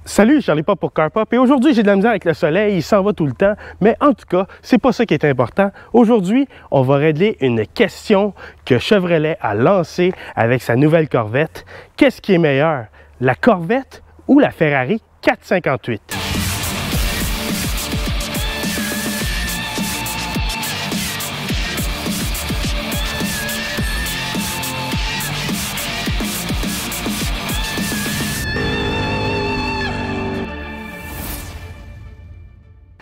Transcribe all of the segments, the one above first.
Salut, Charlie Pop pour CarPop et aujourd'hui j'ai de la misère avec le soleil, il s'en va tout le temps, mais en tout cas, c'est pas ça qui est important. Aujourd'hui, on va régler une question que Chevrolet a lancée avec sa nouvelle Corvette. Qu'est-ce qui est meilleur, la Corvette ou la Ferrari 458?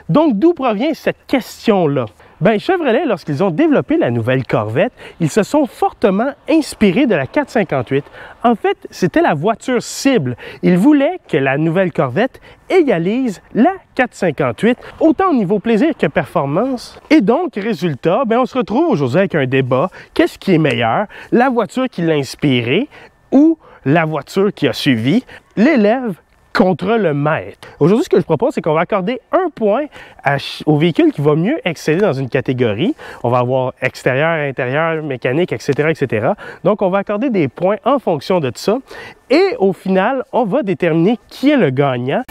Donc, d'où provient cette question-là? Bien, Chevrolet, lorsqu'ils ont développé la nouvelle Corvette, ils se sont fortement inspirés de la 458. En fait, c'était la voiture cible. Ils voulaient que la nouvelle Corvette égalise la 458, autant au niveau plaisir que performance. Et donc, résultat, bien, on se retrouve aujourd'hui avec un débat. Qu'est-ce qui est meilleur? La voiture qui l'a inspiré ou la voiture qui a suivi? L'élève contre le maître. Aujourd'hui, ce que je propose, c'est qu'on va accorder un point au véhicule qui va mieux exceller dans une catégorie. On va avoir extérieur, intérieur, mécanique, etc., etc. Donc, on va accorder des points en fonction de ça. Et au final, on va déterminer qui est le gagnant.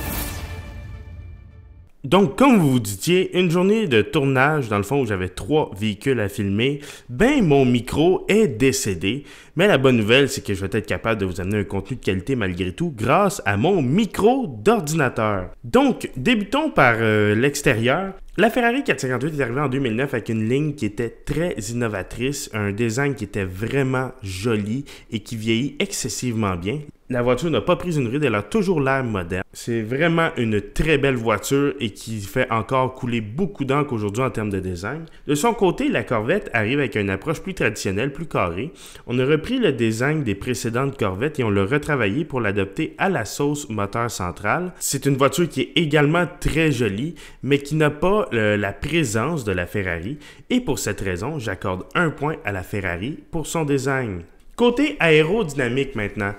Donc, comme vous vous disiez, une journée de tournage, dans le fond, où j'avais 3 véhicules à filmer, ben mon micro est décédé. Mais la bonne nouvelle, c'est que je vais être capable de vous amener un contenu de qualité malgré tout grâce à mon micro d'ordinateur. Donc, débutons par l'extérieur. La Ferrari 458 est arrivée en 2009 avec une ligne qui était très innovatrice, un design qui était vraiment joli et qui vieillit excessivement bien. La voiture n'a pas pris une ride, elle a toujours l'air moderne. C'est vraiment une très belle voiture et qui fait encore couler beaucoup d'encre aujourd'hui en termes de design. De son côté, la Corvette arrive avec une approche plus traditionnelle, plus carrée. On a repris le design des précédentes Corvettes et on l'a retravaillé pour l'adapter à la sauce moteur centrale. C'est une voiture qui est également très jolie, mais qui n'a pas la présence de la Ferrari. Et pour cette raison, j'accorde un point à la Ferrari pour son design. Côté aérodynamique maintenant,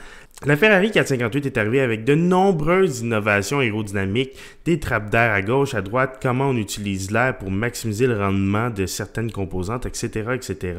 la Ferrari 458 est arrivée avec de nombreuses innovations aérodynamiques, des trappes d'air à gauche, à droite, comment on utilise l'air pour maximiser le rendement de certaines composantes, etc., etc.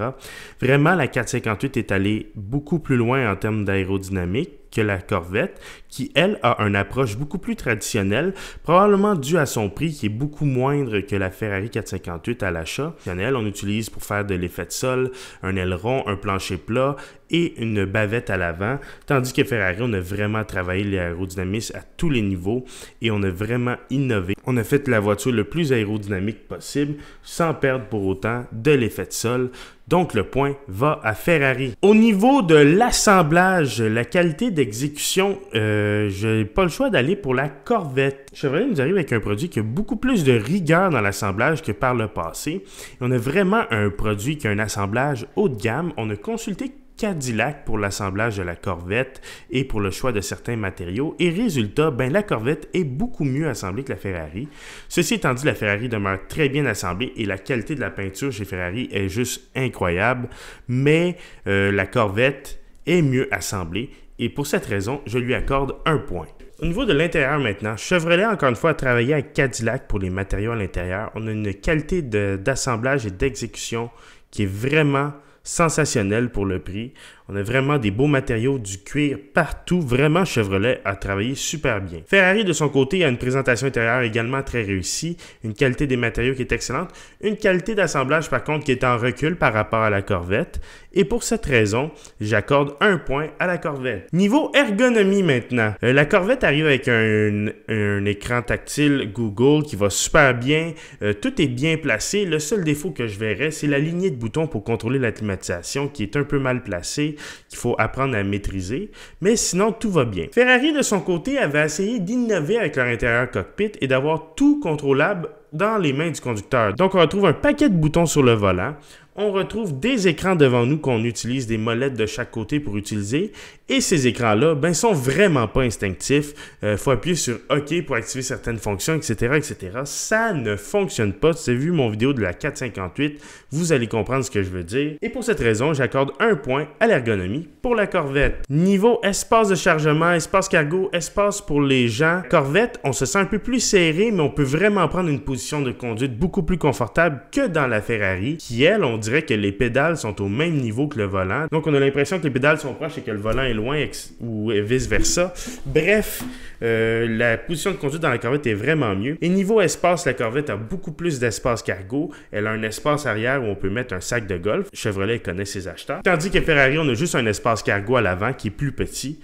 Vraiment, la 458 est allée beaucoup plus loin en termes d'aérodynamique que la Corvette, qui, elle, a une approche beaucoup plus traditionnelle, probablement due à son prix qui est beaucoup moindre que la Ferrari 458 à l'achat. On utilise pour faire de l'effet de sol, un aileron, un plancher plat et une bavette à l'avant, tandis que Ferrari, on a vraiment travaillé l'aérodynamisme à tous les niveaux et on a vraiment innové. On a fait la voiture le plus aérodynamique possible sans perdre pour autant de l'effet de sol. Donc, le point va à Ferrari. Au niveau de l'assemblage, la qualité d'exécution, je n'ai pas le choix d'aller pour la Corvette. Chevrolet nous arrive avec un produit qui a beaucoup plus de rigueur dans l'assemblage que par le passé. Et on a vraiment un produit qui a un assemblage haut de gamme. On a consulté Cadillac pour l'assemblage de la Corvette et pour le choix de certains matériaux. Et résultat, ben, la Corvette est beaucoup mieux assemblée que la Ferrari. Ceci étant dit, la Ferrari demeure très bien assemblée et la qualité de la peinture chez Ferrari est juste incroyable. Mais la Corvette est mieux assemblée et pour cette raison, je lui accorde un point. Au niveau de l'intérieur maintenant, Chevrolet, encore une fois, a travaillé avec Cadillac pour les matériaux à l'intérieur. On a une qualité d'assemblage et d'exécution qui est vraiment sensationnel pour le prix. On a vraiment des beaux matériaux, du cuir partout. Vraiment, Chevrolet a travaillé super bien. Ferrari, de son côté, a une présentation intérieure également très réussie, une qualité des matériaux qui est excellente, une qualité d'assemblage, par contre, qui est en recul par rapport à la Corvette. Et pour cette raison, j'accorde un point à la Corvette. Niveau ergonomie maintenant, la Corvette arrive avec un écran tactile Google qui va super bien. Tout est bien placé. Le seul défaut que je verrais, c'est la lignée de boutons pour contrôler la climatisation qui est un peu mal placée, qu'il faut apprendre à maîtriser, mais sinon tout va bien. Ferrari de son côté avait essayé d'innover avec leur intérieur cockpit et d'avoir tout contrôlable dans les mains du conducteur. Donc on retrouve un paquet de boutons sur le volant, on retrouve des écrans devant nous qu'on utilise, des molettes de chaque côté pour utiliser, et ces écrans-là, ben, sont vraiment pas instinctifs. Faut appuyer sur OK pour activer certaines fonctions, etc., etc. Ça ne fonctionne pas. Si vous avez vu mon vidéo de la 458, vous allez comprendre ce que je veux dire. Et pour cette raison, j'accorde un point à l'ergonomie pour la Corvette. Niveau espace de chargement, espace cargo, espace pour les gens, Corvette, on se sent un peu plus serré, mais on peut vraiment prendre une position position de conduite beaucoup plus confortable que dans la Ferrari, qui elle, on dirait que les pédales sont au même niveau que le volant. Donc on a l'impression que les pédales sont proches et que le volant est loin ou vice-versa. Bref, la position de conduite dans la Corvette est vraiment mieux. Et niveau espace, la Corvette a beaucoup plus d'espace cargo. Elle a un espace arrière où on peut mettre un sac de golf. Chevrolet connaît ses acheteurs. Tandis que Ferrari, on a juste un espace cargo à l'avant qui est plus petit.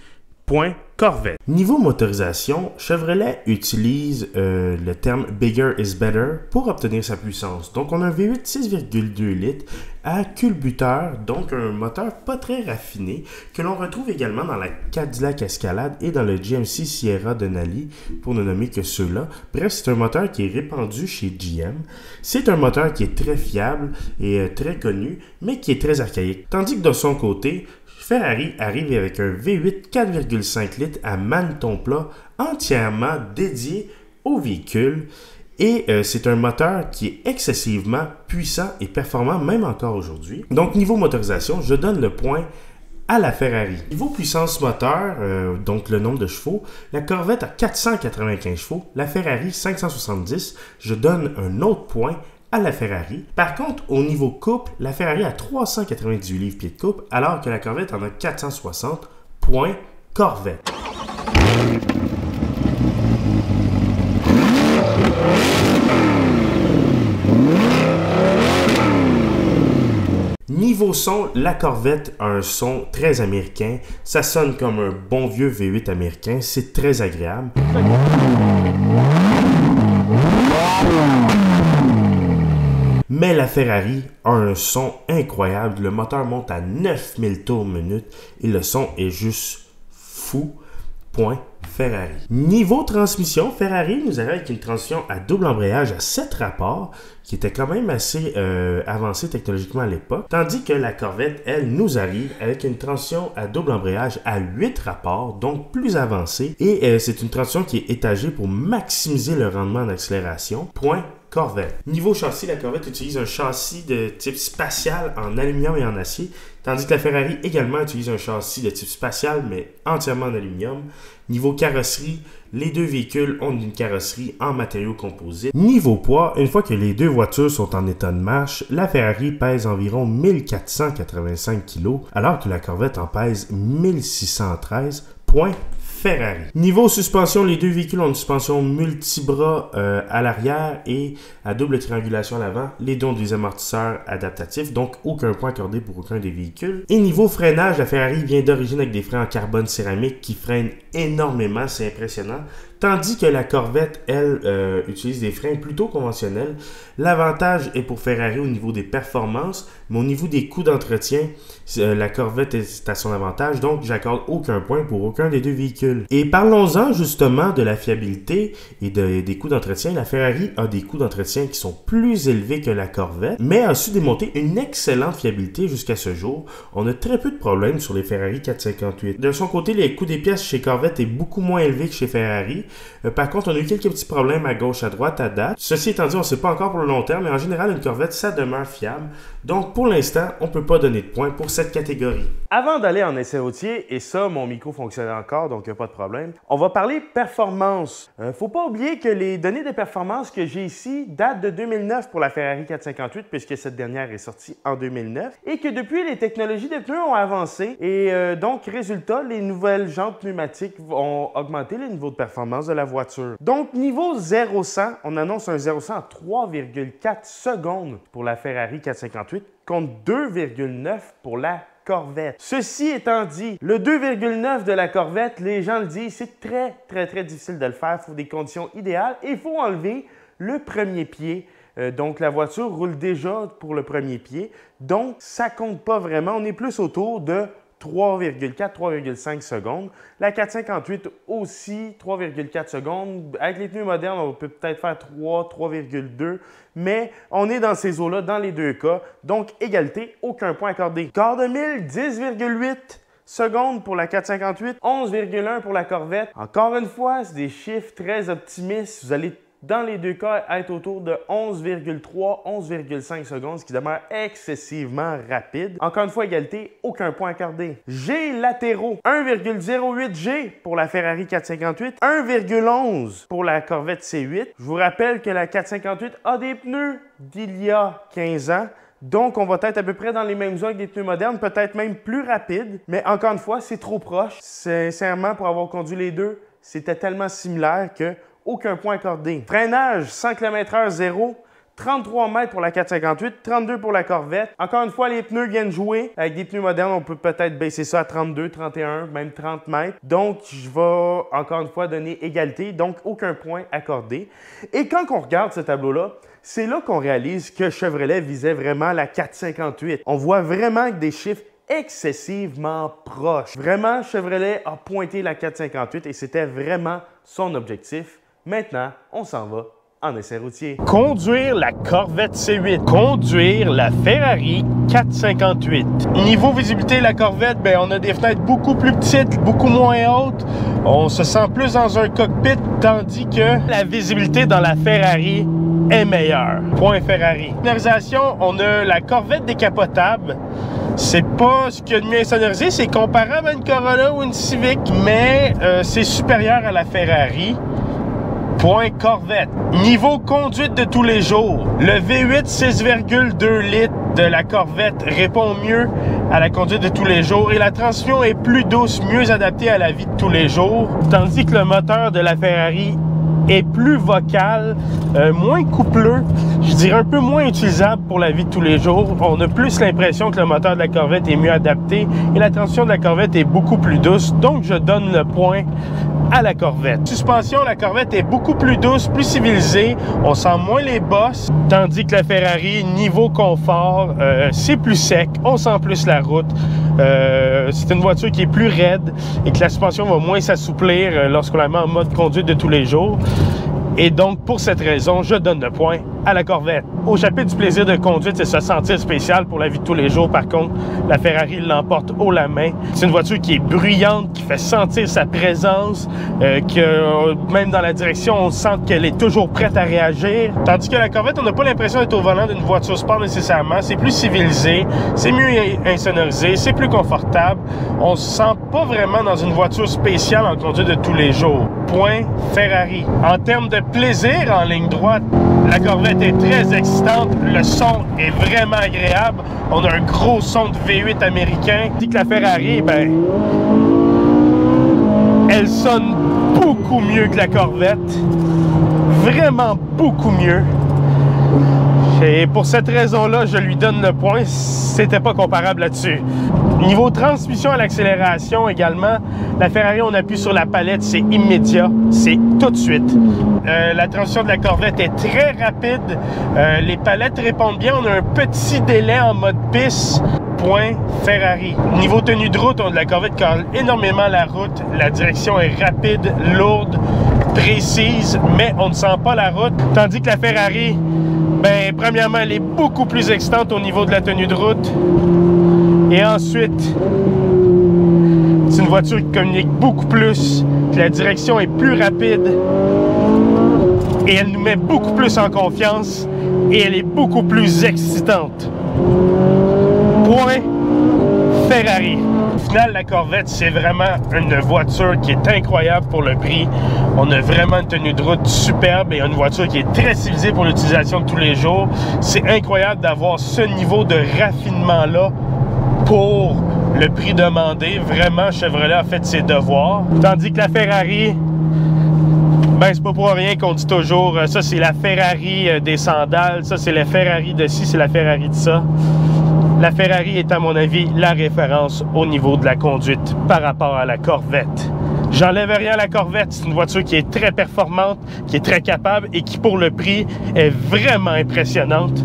Point Corvette. Niveau motorisation, Chevrolet utilise le terme « bigger is better » pour obtenir sa puissance. Donc, on a un V8 6,2 litres à culbuteur, donc un moteur pas très raffiné, que l'on retrouve également dans la Cadillac Escalade et dans le GMC Sierra Denali, pour ne nommer que ceux-là. Bref, c'est un moteur qui est répandu chez GM. C'est un moteur qui est très fiable et très connu, mais qui est très archaïque. Tandis que de son côté, Ferrari arrive avec un V8 4,5 litres à maneton plat entièrement dédié au véhicule et c'est un moteur qui est excessivement puissant et performant même encore aujourd'hui. Donc niveau motorisation, je donne le point à la Ferrari. Niveau puissance moteur, donc le nombre de chevaux, la Corvette a 495 chevaux, la Ferrari 570, je donne un autre point à la Ferrari. Par contre, au niveau couple, la Ferrari a 398 livres-pieds de couple, alors que la Corvette en a 460. Point Corvette. Niveau son, la Corvette a un son très américain. Ça sonne comme un bon vieux V8 américain. C'est très agréable. Mais la Ferrari a un son incroyable. Le moteur monte à 9000 tours minute et le son est juste fou. Point Ferrari. Niveau transmission, Ferrari nous arrive avec une transmission à double embrayage à 7 rapports, qui était quand même assez avancée technologiquement à l'époque, tandis que la Corvette, elle, nous arrive avec une transmission à double embrayage à 8 rapports, donc plus avancée, et c'est une transmission qui est étagée pour maximiser le rendement en accélération. Point Corvette. Niveau châssis, la Corvette utilise un châssis de type spatial en aluminium et en acier, tandis que la Ferrari également utilise un châssis de type spatial, mais entièrement en aluminium. Niveau carrosserie, les deux véhicules ont une carrosserie en matériaux composites. Niveau poids, une fois que les deux voitures sont en état de marche, la Ferrari pèse environ 1485 kg, alors que la Corvette en pèse 1613. Point Ferrari. Niveau suspension, les deux véhicules ont une suspension multibras à l'arrière et à double triangulation à l'avant. Les deux ont des amortisseurs adaptatifs, donc aucun point accordé pour aucun des véhicules. Et niveau freinage, la Ferrari vient d'origine avec des freins en carbone céramique qui freinent énormément, c'est impressionnant. Tandis que la Corvette, elle, utilise des freins plutôt conventionnels. L'avantage est pour Ferrari au niveau des performances, mais au niveau des coûts d'entretien, la Corvette est à son avantage, donc j'accorde aucun point pour aucun des deux véhicules. Et parlons-en justement de la fiabilité et des coûts d'entretien. La Ferrari a des coûts d'entretien qui sont plus élevés que la Corvette, mais a su démontrer une excellente fiabilité jusqu'à ce jour. On a très peu de problèmes sur les Ferrari 458. De son côté, les coûts des pièces chez Corvette est beaucoup moins élevé que chez Ferrari. Par contre, on a eu quelques petits problèmes à gauche, à droite, à date. Ceci étant dit, on ne sait pas encore pour le long terme, mais en général, une Corvette, ça demeure fiable. Donc, pour l'instant, on ne peut pas donner de points pour cette catégorie. Avant d'aller en essai routier, et ça, mon micro fonctionne encore, donc il n'y a pas de problème, on va parler performance. Faut pas oublier que les données de performance que j'ai ici datent de 2009 pour la Ferrari 458, puisque cette dernière est sortie en 2009, et que depuis, les technologies des pneus ont avancé, et donc, résultat, les nouvelles jantes pneumatiques ont augmenté le niveau de performance de la voiture. Donc, niveau 0-100, on annonce un 0-100 en 3,4 secondes pour la Ferrari 458 contre 2,9 pour la Corvette. Ceci étant dit, le 2,9 de la Corvette, les gens le disent, c'est très difficile de le faire. Il faut des conditions idéales et il faut enlever le premier pied. Donc, la voiture roule déjà pour le premier pied. Donc, ça compte pas vraiment. On est plus autour de 3,4, 3,5 secondes. La 458 aussi, 3,4 secondes. Avec les pneus modernes, on peut peut-être faire 3, 3,2. Mais on est dans ces eaux-là dans les deux cas. Donc, égalité, aucun point accordé. Quart de mille, 10,8 secondes pour la 458, 11,1 pour la Corvette. Encore une fois, c'est des chiffres très optimistes. Vous allez dans les deux cas être autour de 11,3-11,5 secondes, ce qui demeure excessivement rapide. Encore une fois, égalité, aucun point accordé. G latéraux, 1,08 G pour la Ferrari 458, 1,11 pour la Corvette C8. Je vous rappelle que la 458 a des pneus d'il y a 15 ans. Donc, on va être à peu près dans les mêmes eaux que des pneus modernes, peut-être même plus rapides. Mais encore une fois, c'est trop proche. Sincèrement, pour avoir conduit les deux, c'était tellement similaire que aucun point accordé. Freinage, 100 km/h 0, 33 mètres pour la 458, 32 pour la Corvette. Encore une fois, les pneus viennent jouer. Avec des pneus modernes, on peut peut-être baisser ça à 32, 31, même 30 mètres. Donc, je vais encore une fois donner égalité, donc aucun point accordé. Et quand on regarde ce tableau-là, c'est là qu'on réalise que Chevrolet visait vraiment la 458. On voit vraiment des chiffres excessivement proches. Vraiment, Chevrolet a pointé la 458 et c'était vraiment son objectif. Maintenant, on s'en va en essai routier. Conduire la Corvette C8, conduire la Ferrari 458. Niveau visibilité, la Corvette, on a des fenêtres beaucoup plus petites, beaucoup moins hautes. On se sent plus dans un cockpit, tandis que la visibilité dans la Ferrari est meilleure. Point Ferrari. Sonorisation, on a la Corvette décapotable. C'est pas ce qu'il y a de mieux insonorisé, c'est comparable à une Corolla ou une Civic, mais c'est supérieur à la Ferrari. Point Corvette. Niveau conduite de tous les jours, le V8 6,2 litres de la Corvette répond mieux à la conduite de tous les jours et la transmission est plus douce, mieux adaptée à la vie de tous les jours, tandis que le moteur de la Ferrari est plus vocal, moins coupleux, je dirais un peu moins utilisable pour la vie de tous les jours. On a plus l'impression que le moteur de la Corvette est mieux adapté et la transmission de la Corvette est beaucoup plus douce, donc je donne le point à la Corvette. Suspension, la Corvette est beaucoup plus douce, plus civilisée, on sent moins les bosses, tandis que la Ferrari, niveau confort, c'est plus sec, on sent plus la route. C'est une voiture qui est plus raide et que la suspension va moins s'assouplir lorsqu'on la met en mode conduite de tous les jours. Et donc, pour cette raison, je donne le point à la Corvette. Au chapitre du plaisir de conduite, c'est se sentir spécial pour la vie de tous les jours. Par contre, la Ferrari l'emporte haut la main. C'est une voiture qui est bruyante, qui fait sentir sa présence, que même dans la direction, on sent qu'elle est toujours prête à réagir. Tandis que la Corvette, on n'a pas l'impression d'être au volant d'une voiture sport nécessairement. C'est plus civilisé, c'est mieux insonorisé, c'est plus confortable. On se sent pas vraiment dans une voiture spéciale en conduite de tous les jours. Point Ferrari. En termes de plaisir en ligne droite, la Corvette est très excitante, le son est vraiment agréable. On a un gros son de V8 américain. Dit que la Ferrari, elle sonne beaucoup mieux que la Corvette. Vraiment beaucoup mieux. Et pour cette raison-là, je lui donne le point. C'était pas comparable là-dessus. Niveau transmission à l'accélération également, la Ferrari, on appuie sur la palette, c'est immédiat, c'est tout de suite. La transmission de la Corvette est très rapide. Les palettes répondent bien. On a un petit délai en mode piste. Point Ferrari. Niveau tenue de route, la Corvette cale énormément la route. La direction est rapide, lourde, précise, mais on ne sent pas la route. Tandis que la Ferrari, premièrement, elle est beaucoup plus excitante au niveau de la tenue de route. Et ensuite, c'est une voiture qui communique beaucoup plus, la direction est plus rapide et elle nous met beaucoup plus en confiance et elle est beaucoup plus excitante. Point Ferrari. Au final, la Corvette, c'est vraiment une voiture qui est incroyable pour le prix. On a vraiment une tenue de route superbe et une voiture qui est très civilisée pour l'utilisation de tous les jours. C'est incroyable d'avoir ce niveau de raffinement-là pour le prix demandé. Vraiment, Chevrolet a fait ses devoirs. Tandis que la Ferrari, c'est pas pour rien qu'on dit toujours, ça c'est la Ferrari des sandales, ça c'est la Ferrari de ci, c'est la Ferrari de ça. La Ferrari est à mon avis la référence au niveau de la conduite par rapport à la Corvette. J'enlève rien à la Corvette, c'est une voiture qui est très performante, qui est très capable et qui pour le prix est vraiment impressionnante.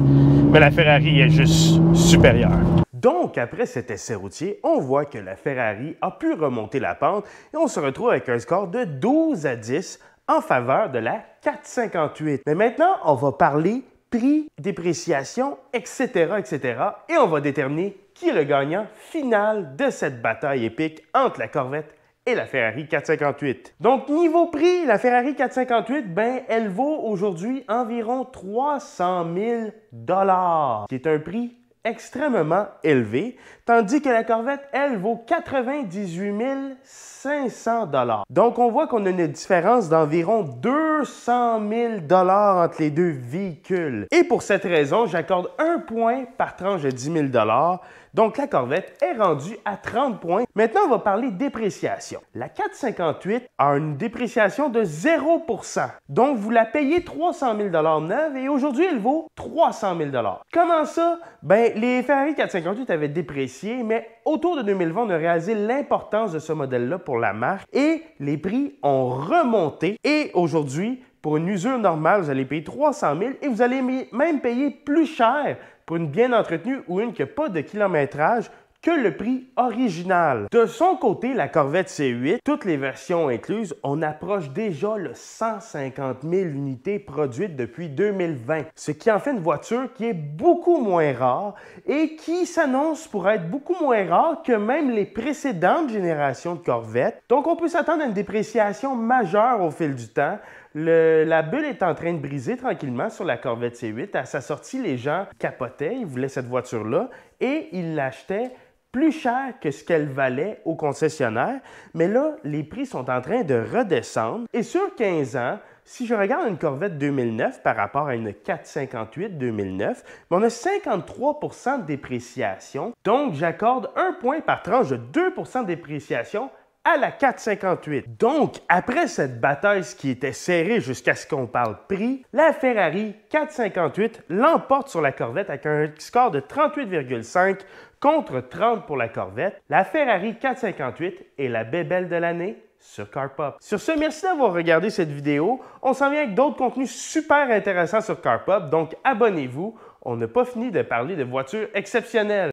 Mais la Ferrari est juste supérieure. Donc, après cet essai routier, on voit que la Ferrari a pu remonter la pente et on se retrouve avec un score de 12-10 en faveur de la 458. Mais maintenant, on va parler prix, dépréciation, etc., etc. et on va déterminer qui est le gagnant final de cette bataille épique entre la Corvette et la Ferrari 458. Donc, niveau prix, la Ferrari 458, ben, elle vaut aujourd'hui environ 300 000 $, qui est un prix extrêmement élevé, tandis que la Corvette, elle, vaut 98 500 $. Donc, on voit qu'on a une différence d'environ 200 000 $ entre les deux véhicules. Et pour cette raison, j'accorde un point par tranche de 10 000 $. Donc, la Corvette est rendue à 30 points. Maintenant, on va parler dépréciation. La 458 a une dépréciation de 0%. Donc, vous la payez 300 000 $ neuve et aujourd'hui, elle vaut 300 000 $. Comment ça? Ben, les Ferrari 458 avaient déprécié, mais autour de 2020, on a réalisé l'importance de ce modèle-là pour la marque et les prix ont remonté. Et aujourd'hui, pour une usure normale, vous allez payer 300 000 et vous allez même payer plus cher pour une bien entretenue ou une qui n'a pas de kilométrage que le prix original. De son côté, la Corvette C8, toutes les versions incluses, on approche déjà le 150 000 unités produites depuis 2020, ce qui en fait une voiture qui est beaucoup moins rare et qui s'annonce pour être beaucoup moins rare que même les précédentes générations de Corvette. Donc, on peut s'attendre à une dépréciation majeure au fil du temps. La bulle est en train de briser tranquillement sur la Corvette C8. À sa sortie, les gens capotaient, ils voulaient cette voiture-là et ils l'achetaient plus cher que ce qu'elle valait au concessionnaire. Mais là, les prix sont en train de redescendre. Et sur 15 ans, si je regarde une Corvette 2009 par rapport à une 458 2009, on a 53 % de dépréciation. Donc, j'accorde un point par tranche de 2 % de dépréciation à la 458. Donc, après cette bataille qui était serrée jusqu'à ce qu'on parle prix, la Ferrari 458 l'emporte sur la Corvette avec un score de 38,5 contre 30 pour la Corvette. La Ferrari 458 est la bébelle de l'année sur CarPop. Sur ce, merci d'avoir regardé cette vidéo. On s'en vient avec d'autres contenus super intéressants sur CarPop, donc abonnez-vous. On n'a pas fini de parler de voitures exceptionnelles.